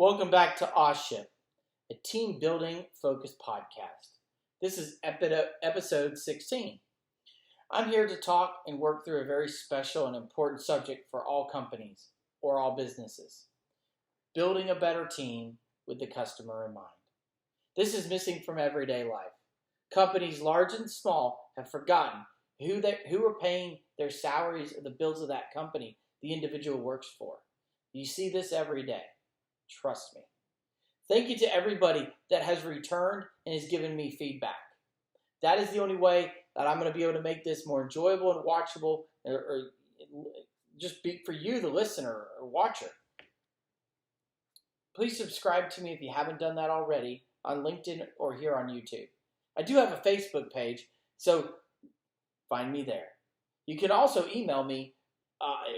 Welcome back to Oship, a team building focused podcast. This is episode 16. I'm here to talk and work through a very special and important subject for all companies or all businesses. Building a better team with the customer in mind. This is missing from everyday life. Companies large and small have forgotten who are paying their salaries or the bills of that company the individual works for. You see this every day. Trust me. Thank you to everybody that has returned and has given me feedback. That is the only way that I'm going to be able to make this more enjoyable and watchable, or just be for you, the listener or watcher. Please subscribe to me if you haven't done that already on LinkedIn or here on YouTube. I do have a Facebook page, so find me there. You can also email me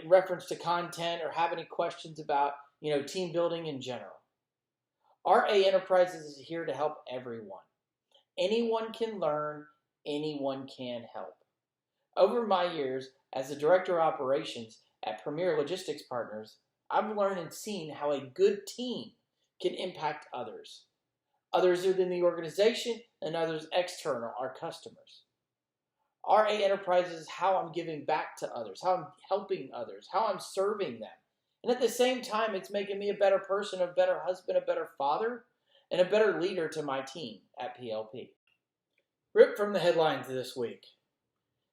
in reference to content or have any questions about team building in general. RA Enterprises is here to help everyone. Anyone can learn, anyone can help. Over my years as the Director of Operations at Premier Logistics Partners, I've learned and seen how a good team can impact others. Others within the organization and others external, our customers. RA Enterprises is how I'm giving back to others, how I'm helping others, how I'm serving them. And at the same time, it's making me a better person, a better husband, a better father, and a better leader to my team at PLP. Ripped from the headlines this week.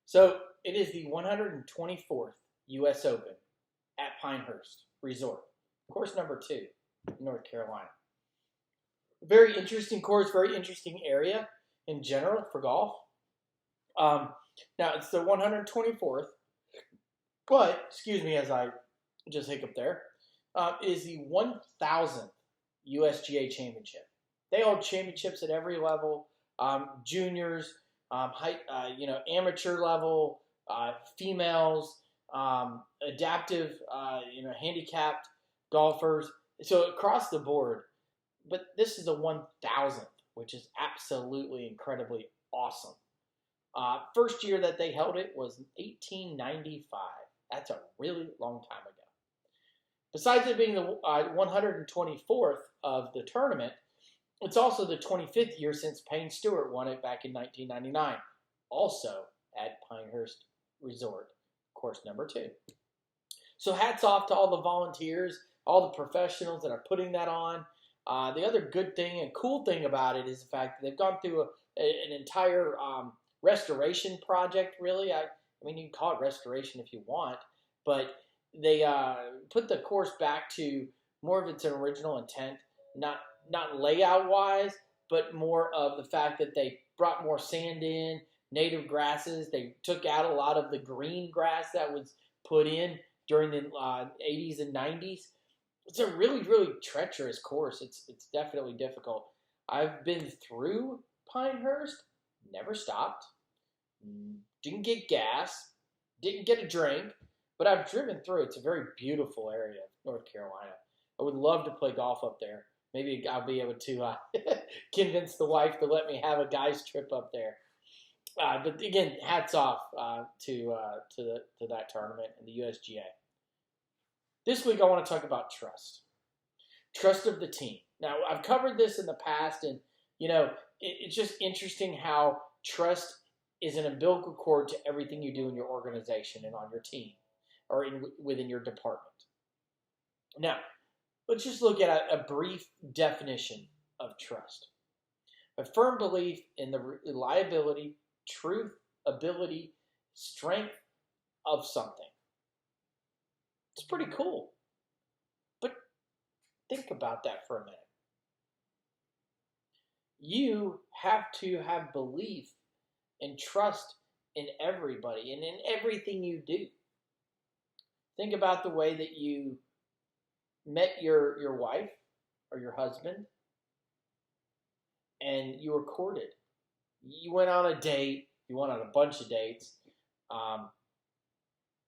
So it is the 124th U.S. Open at Pinehurst Resort. Course number 2 in North Carolina. Very interesting course, very interesting area in general for golf. Now it's the 124th, but, excuse me as I just hiccup there, is the 1000th USGA Championship. They hold championships at every level, juniors, amateur level, females, adaptive, handicapped golfers. So across the board, but this is the 1000th, which is absolutely incredibly awesome. First year that they held it was 1895. That's a really long time ago. Besides it being the 124th of the tournament, it's also the 25th year since Payne Stewart won it back in 1999, also at Pinehurst Resort, course number 2. So hats off to all the volunteers, all the professionals that are putting that on. The other good thing and cool thing about it is the fact that they've gone through an entire restoration project, really. I mean, you can call it restoration if you want, but they put the course back to more of its original intent, not layout-wise, but more of the fact that they brought more sand in, native grasses. They took out a lot of the green grass that was put in during the 80s and 90s. It's a really, really treacherous course. It's definitely difficult. I've been through Pinehurst, never stopped, didn't get gas, didn't get a drink, but I've driven through. It's a very beautiful area of North Carolina. I would love to play golf up there. Maybe I'll be able to convince the wife to let me have a guy's trip up there. But again, hats off to that tournament and the USGA. This week I want to talk about trust. Trust of the team. Now, I've covered this in the past, and it's just interesting how trust is an umbilical cord to everything you do in your organization and on your team or within your department. Now, let's just look at a brief definition of trust. A firm belief in the reliability, truth, ability, strength of something. It's pretty cool. But think about that for a minute. You have to have belief and trust in everybody and in everything you do. Think about the way that you met your wife or your husband and you were courted. You went on a date. You went on a bunch of dates.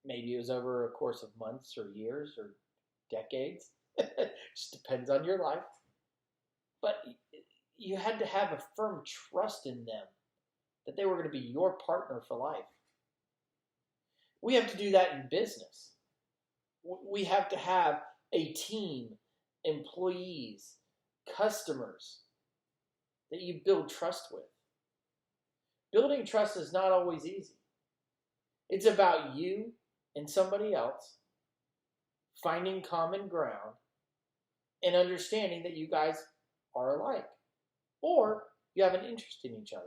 Maybe it was over a course of months or years or decades. Just depends on your life. But you had to have a firm trust in them that they were going to be your partner for life. We have to do that in business. We have to have a team employees, customers that you build trust with. Building trust is not always easy. It's about you and somebody else finding common ground and understanding that you guys are alike or you have an interest in each other.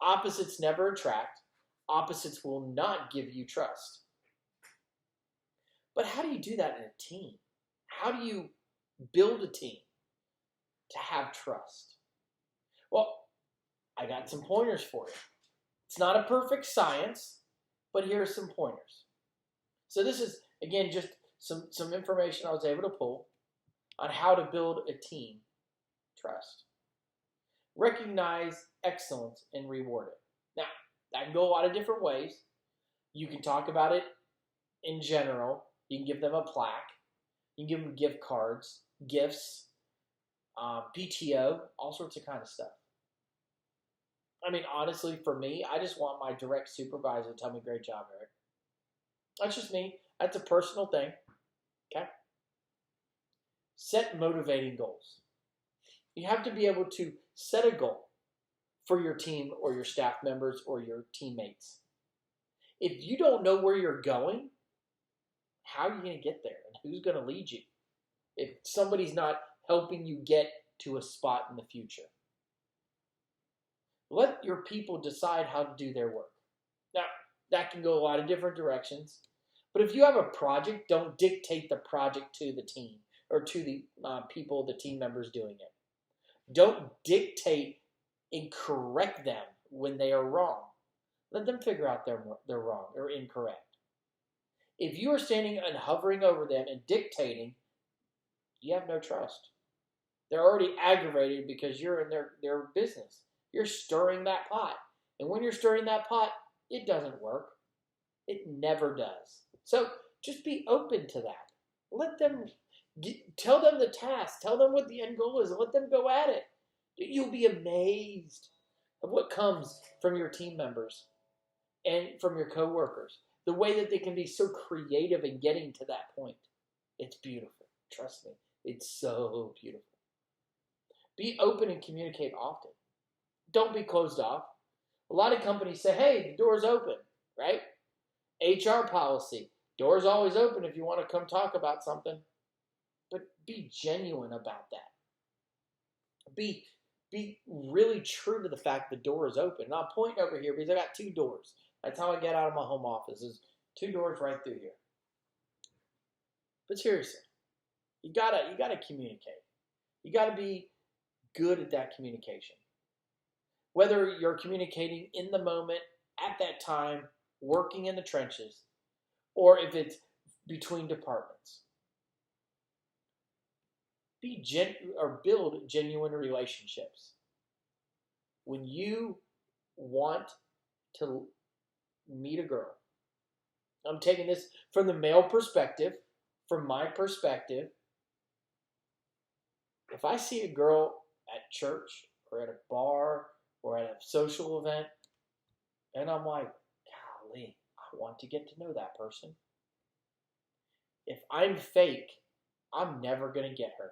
Opposites never attract. Opposites will not give you trust. But how do you do that in a team? How do you build a team to have trust? Well, I got some pointers for you. It's not a perfect science, but here are some pointers. So this is, again, just some information I was able to pull on how to build a team trust. Recognize excellence and reward it. Now, that can go a lot of different ways. You can talk about it in general. You can give them a plaque. You can give them gift cards, gifts, PTO, all sorts of kind of stuff. I mean, honestly, for me, I just want my direct supervisor to tell me, great job, Eric. That's just me. That's a personal thing. Okay? Set motivating goals. You have to be able to set a goal for your team or your staff members or your teammates. If you don't know where you're going, how are you going to get there? And who's going to lead you if somebody's not helping you get to a spot in the future? Let your people decide how to do their work. Now, that can go a lot of different directions. But if you have a project, don't dictate the project to the team or to the people, the team members doing it. Don't dictate and correct them when they are wrong. Let them figure out they're wrong or incorrect. If you are standing and hovering over them and dictating, you have no trust. They're already aggravated because you're in their business. You're stirring that pot. And when you're stirring that pot, it doesn't work. It never does. So just be open to that. Let them, tell them the task. Tell them what the end goal is and let them go at it. You'll be amazed of what comes from your team members and from your coworkers. The way that they can be so creative in getting to that point. It's beautiful. Trust me. It's so beautiful. Be open and communicate often. Don't be closed off. A lot of companies say, hey, the door's open, right? HR policy. Door's always open if you want to come talk about something. But be genuine about that. Be really true to the fact the door is open. And I'll point over here because I got 2 doors. That's how I get out of my home office. Is 2 doors right through here. But seriously, you gotta communicate. You gotta be good at that communication. Whether you're communicating in the moment, at that time, working in the trenches, or if it's between departments. Build genuine relationships. When you want to meet a girl, I'm taking this from the male perspective, from my perspective. If I see a girl at church or at a bar or at a social event, and I'm like, golly, I want to get to know that person. If I'm fake, I'm never going to get her.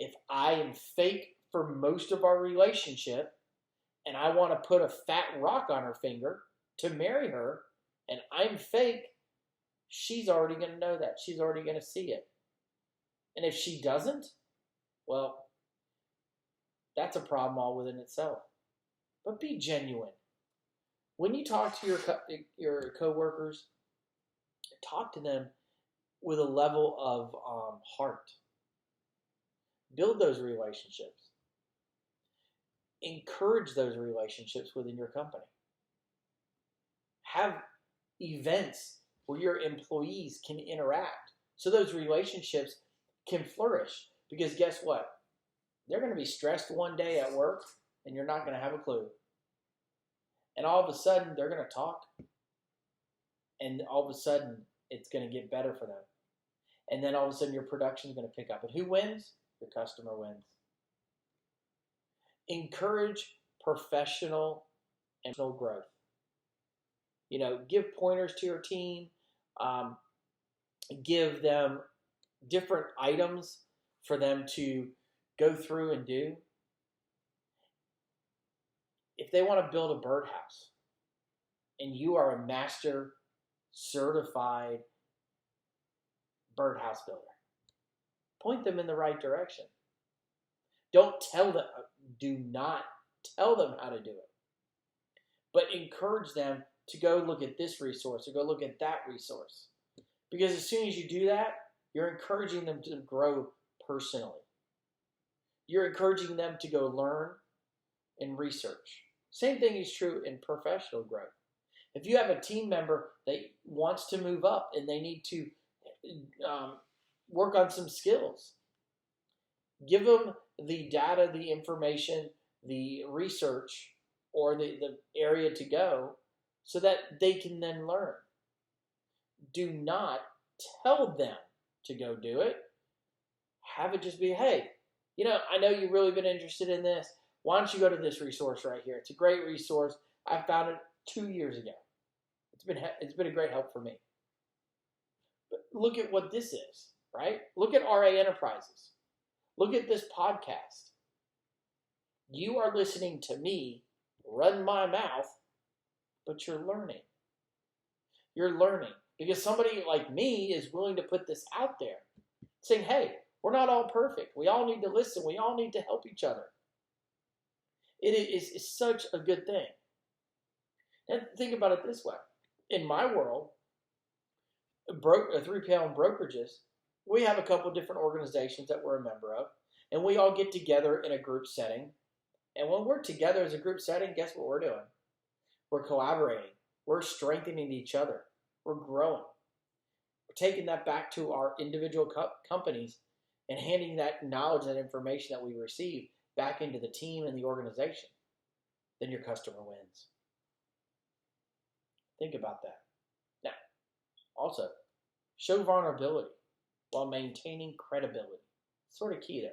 If I am fake for most of our relationship, and I want to put a fat rock on her finger to marry her, and I'm fake, she's already going to know that. She's already going to see it. And if she doesn't, well, that's a problem all within itself. But be genuine. When you talk to your coworkers, talk to them with a level of heart. Build those relationships. Encourage those relationships within your company. Have events where your employees can interact so those relationships can flourish. Because guess what? They're going to be stressed one day at work and you're not going to have a clue. And all of a sudden, they're going to talk. And all of a sudden, it's going to get better for them. And then all of a sudden, your production is going to pick up. And who wins? Your customer wins. Encourage professional and personal growth. Give pointers to your team. Give them different items for them to go through and do. If they want to build a birdhouse and you are a master certified birdhouse builder, point them in the right direction. Do not tell them how to do it, but encourage them to go look at this resource or go look at that resource. Because as soon as you do that, you're encouraging them to grow personally. You're encouraging them to go learn and research. Same thing is true in professional growth. If you have a team member that wants to move up and they need to work on some skills, give them the data, the information, the research, or the area to go so that they can then learn. Do not tell them to go do it. Have it just be, hey, I know you've really been interested in this. Why don't you go to this resource right here? It's a great resource. I found it 2 years ago. It's been a great help for me. But look at what this is, right? Look at RA Enterprises. Look at this podcast. You are listening to me run my mouth, but you're learning. You're learning because somebody like me is willing to put this out there, saying, hey, we're not all perfect. We all need to listen. We all need to help each other. It is such a good thing. And think about it this way. In my world, 3PL and brokerages, we have a couple different organizations that we're a member of, and we all get together in a group setting. And when we're together as a group setting, guess what we're doing? We're collaborating. We're strengthening each other. We're growing. We're taking that back to our individual companies and handing that knowledge, that information that we receive back into the team and the organization. Then your customer wins. Think about that. Now, also, show vulnerability while maintaining credibility. Sort of key there.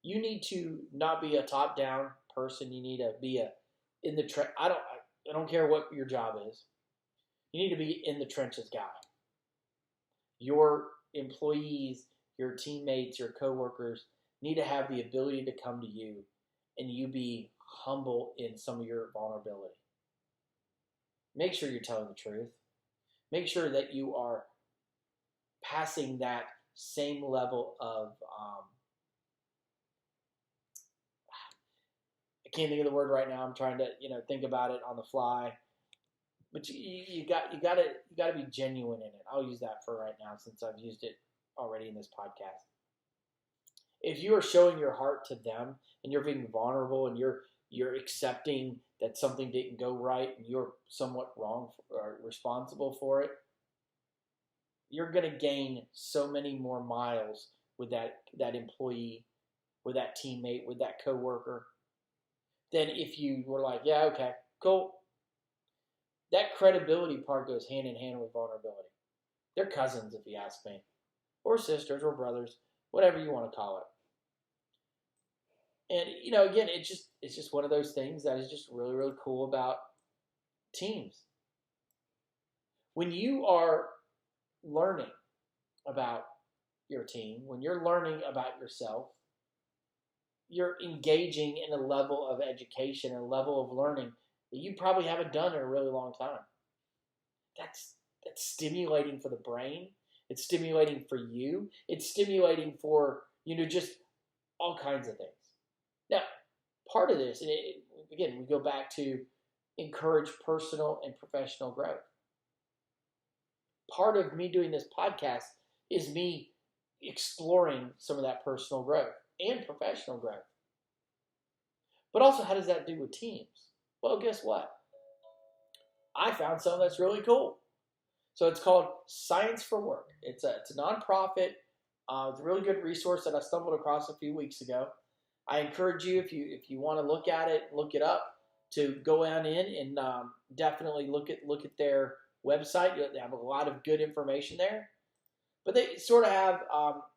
You need to not be a top-down person. You need to be I don't care what your job is. You need to be in the trenches guy. Your employees, your teammates, your coworkers need to have the ability to come to you and you be humble in some of your vulnerability. Make sure you're telling the truth. Make sure that you are passing that same level of I can't think of the word right now. I'm trying to think about it on the fly. But you got to be genuine in it. I'll use that for right now since I've used it already in this podcast. If you are showing your heart to them and you're being vulnerable and you're accepting that something didn't go right and you're somewhat wrong or responsible for it, you're going to gain so many more miles with that employee, with that teammate, with that coworker, than if you were like, yeah, okay, cool. That credibility part goes hand in hand with vulnerability. They're cousins, if you ask me, or sisters or brothers, whatever you want to call it. And again, it's just one of those things that is just really, really cool about teams. When you are learning about your team, when you're learning about yourself, you're engaging in a level of education, a level of learning that you probably haven't done in a really long time. That's stimulating for the brain. It's stimulating for you. It's stimulating for, just all kinds of things. Now, part of this, and again, we go back to encourage personal and professional growth. Part of me doing this podcast is me exploring some of that personal growth and professional growth. But also, how does that do with teams? Well, guess what? I found something that's really cool. So it's called Science for Work. It's a nonprofit. It's a really good resource that I stumbled across a few weeks ago. I encourage you, if you want to look at it, look it up, to go on in and definitely look at their website. They have a lot of good information there. But they sort of have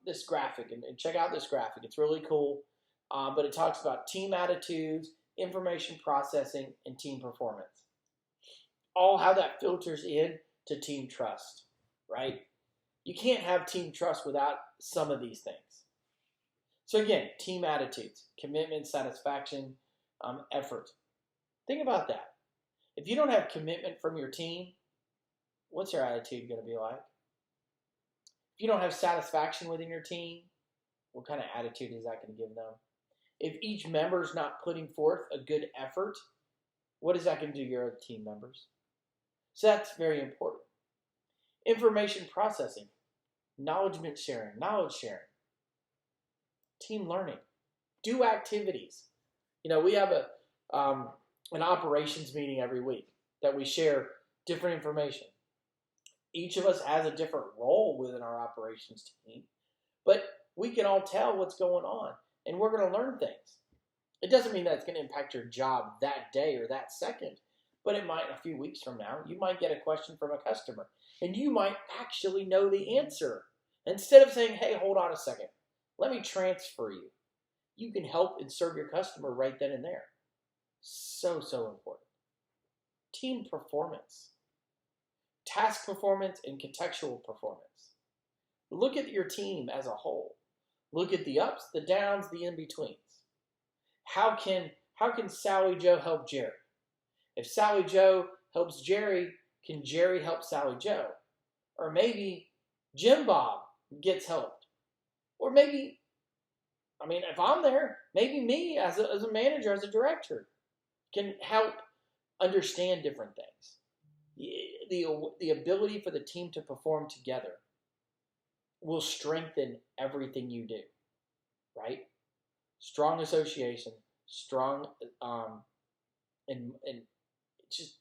this graphic, and check out this graphic. It's really cool. But it talks about team attitudes, information processing, and team performance. All how that filters in to team trust, right? You can't have team trust without some of these things. So again, team attitudes, commitment, satisfaction, effort. Think about that. If you don't have commitment from your team, what's your attitude going to be like? If you don't have satisfaction within your team, what kind of attitude is that going to give them? If each member is not putting forth a good effort, what is that going to do to your other team members? So that's very important. Information processing, knowledge sharing, team learning, do activities. We have an operations meeting every week that we share different information. Each of us has a different role within our operations team, but we can all tell what's going on, and we're going to learn things. It doesn't mean that it's going to impact your job that day or that second, but it might a few weeks from now. You might get a question from a customer, and you might actually know the answer. Instead of saying, hey, hold on a second, let me transfer you. You can help and serve your customer right then and there. So important. Team performance. Task performance and contextual performance. Look at your team as a whole. Look at the ups, the downs, the in-betweens. How can Sally Joe help Jerry? If Sally Joe helps Jerry, can Jerry help Sally Joe? Or maybe Jim Bob gets helped. Or maybe, if I'm there, maybe me as a manager, as a director, can help understand different things. The ability for the team to perform together will strengthen everything you do, right? Strong association, strong, and just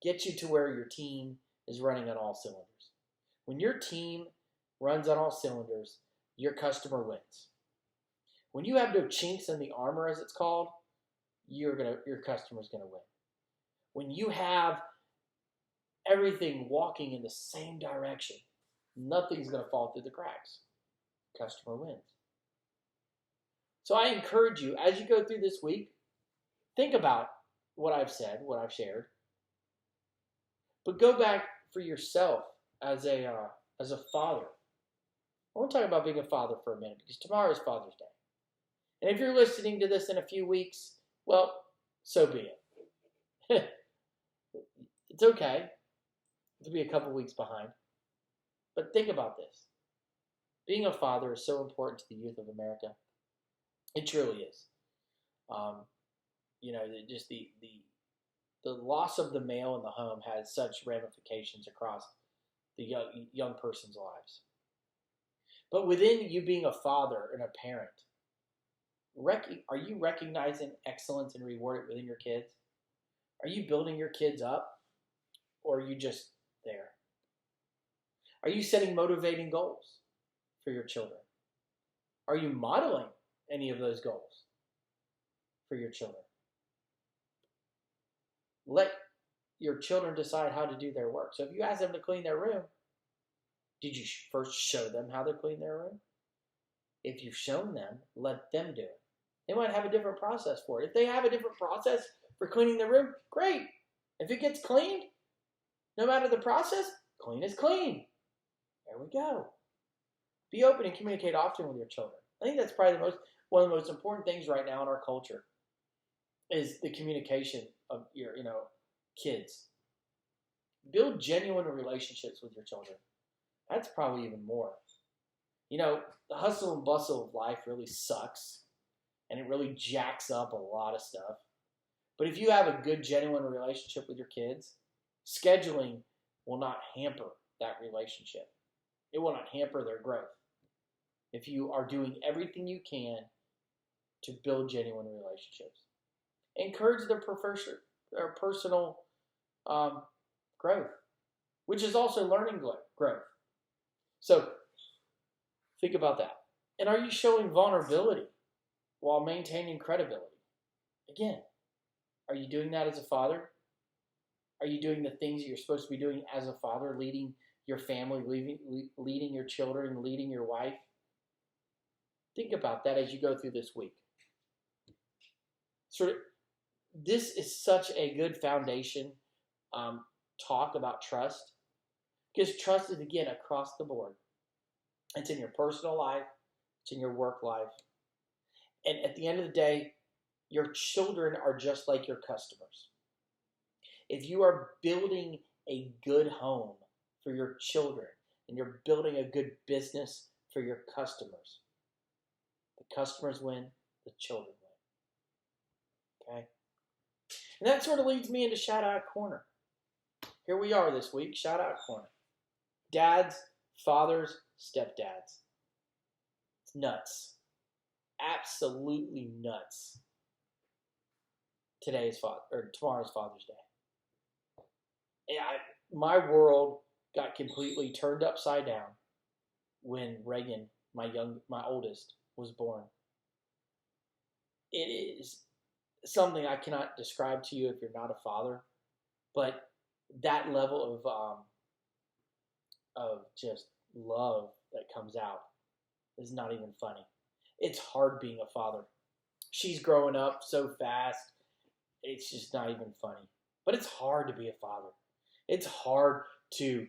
get you to where your team is running on all cylinders. When your team runs on all cylinders, your customer wins. When you have no chinks in the armor, as it's called, your customer's gonna win. When you have everything walking in the same direction, nothing's going to fall through the cracks. Customer wins. So I encourage you, as you go through this week, think about what I've said, what I've shared, but go back for yourself as a father. I want to talk about being a father for a minute, because tomorrow is Father's Day. And if you're listening to this in a few weeks, well, so be it. It's okay to be a couple weeks behind. But think about this. Being a father is so important to the youth of America. It truly is. Just the loss of the male in the home has such ramifications across the young person's lives. But within you being a father and a parent, are you recognizing excellence and reward it within your kids? Are you building your kids up? Or are you just there? Are you setting motivating goals for your children? Are you modeling any of those goals for your children? Let your children decide how to do their work. So if you ask them to clean their room, did you first show them how to clean their room? If you've shown them, let them do it. They might have a different process for it. If they have a different process for cleaning their room, great. If it gets cleaned, no matter the process, clean is clean. There we go. Be open and communicate often with your children. I think that's probably one of the most important things right now in our culture is the communication of your kids. Build genuine relationships with your children. That's probably even more. The hustle and bustle of life really sucks, and it really jacks up a lot of stuff. But if you have a good, genuine relationship with your kids, scheduling will not hamper that relationship. It will not hamper their growth. If you are doing everything you can to build genuine relationships. Encourage their personal growth, which is also learning growth. So think about that. And are you showing vulnerability while maintaining credibility? Again, are you doing that as a father? Are you doing the things that you're supposed to be doing as a father, leading your family, leading your children, leading your wife? Think about that as you go through this week. This is such a good foundation talk about trust, Because trust is, again, across the board. It's in your personal life. It's in your work life. And at the end of the day, your children are just like your customers. If you are building a good home for your children and you're building a good business for your customers, the customers win, the children win. Okay? And that sort of leads me into Shout Out Corner. Here we are this week, Shout Out Corner. Dads, fathers, stepdads. It's nuts. Absolutely nuts. Tomorrow's Father's Day. My world got completely turned upside down when Reagan, my oldest, was born. It is something I cannot describe to you if you're not a father, but that level of just love that comes out is not even funny. It's hard being a father. She's growing up so fast, it's just not even funny. But it's hard to be a father. It's hard to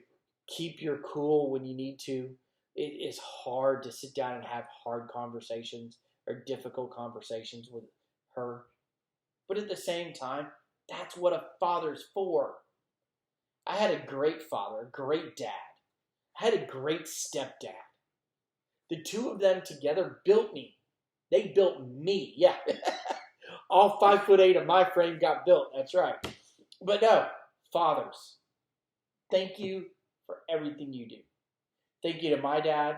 keep your cool when you need to. It is hard to sit down and have hard conversations or difficult conversations with her. But at the same time, that's what a father's for. I had a great father, a great dad. I had a great stepdad. The two of them together built me. They built me. Yeah. All 5'8" of my frame got built. That's right. But no, fathers, thank you for everything you do. Thank you to my dad,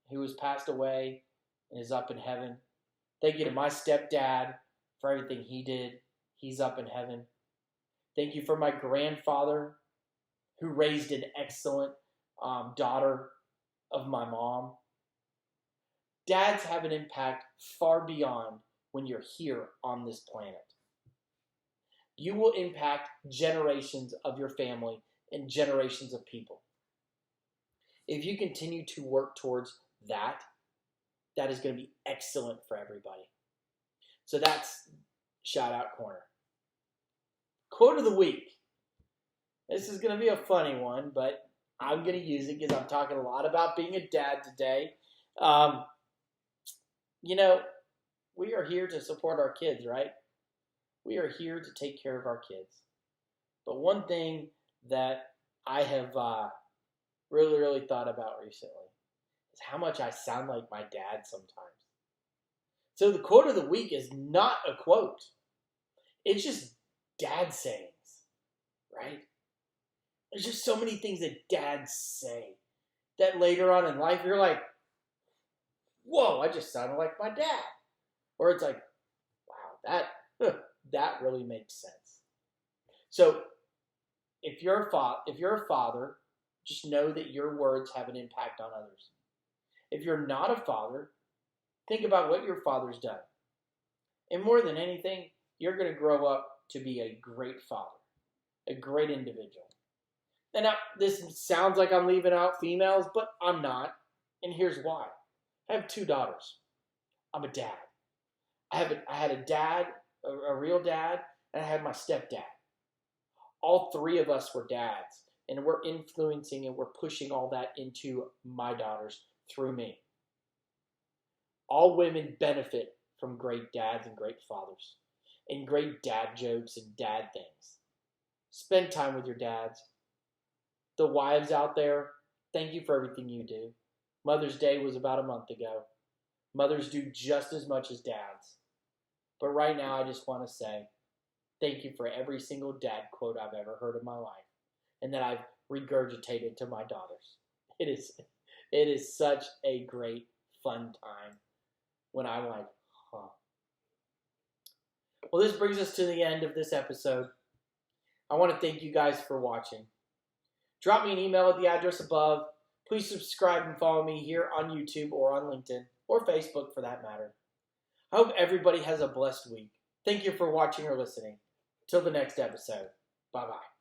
who has passed away and is up in heaven. Thank you to my stepdad for everything he did. He's up in heaven. Thank you for my grandfather, who raised an excellent daughter of my mom. Dads have an impact far beyond when you're here on this planet. You will impact generations of your family and generations of people. If you continue to work towards that, that is going to be excellent for everybody. So that's Shout Out Corner. Quote of the week. This is going to be a funny one, but I'm going to use it because I'm talking a lot about being a dad today. We are here to support our kids, right? We are here to take care of our kids. But one thing that I have really thought about recently is how much I sound like my dad sometimes. So the quote of the week is not a quote. It's just dad sayings, right? There's just so many things that dads say that later on in life you're like, whoa, I just sounded like my dad. Or it's like, wow, that really makes sense. So if you're a father, just know that your words have an impact on others. If you're not a father, think about what your father's done. And more than anything, you're going to grow up to be a great father, a great individual. And now, this sounds like I'm leaving out females, but I'm not. And here's why. I have 2 daughters. I'm a dad. I had a dad, a real dad, and I had my stepdad. All 3 of us were dads, and we're influencing and we're pushing all that into my daughters through me. All women benefit from great dads and great fathers, and great dad jokes and dad things. Spend time with your dads. The wives out there, thank you for everything you do. Mother's Day was about a month ago. Mothers do just as much as dads. But right now, I just want to say thank you for every single dad quote I've ever heard in my life and that I've regurgitated to my daughters. It is such a great, fun time when I'm like, huh. Well, this brings us to the end of this episode. I want to thank you guys for watching. Drop me an email at the address above. Please subscribe and follow me here on YouTube or on LinkedIn or Facebook for that matter. I hope everybody has a blessed week. Thank you for watching or listening. Till the next episode. Bye-bye.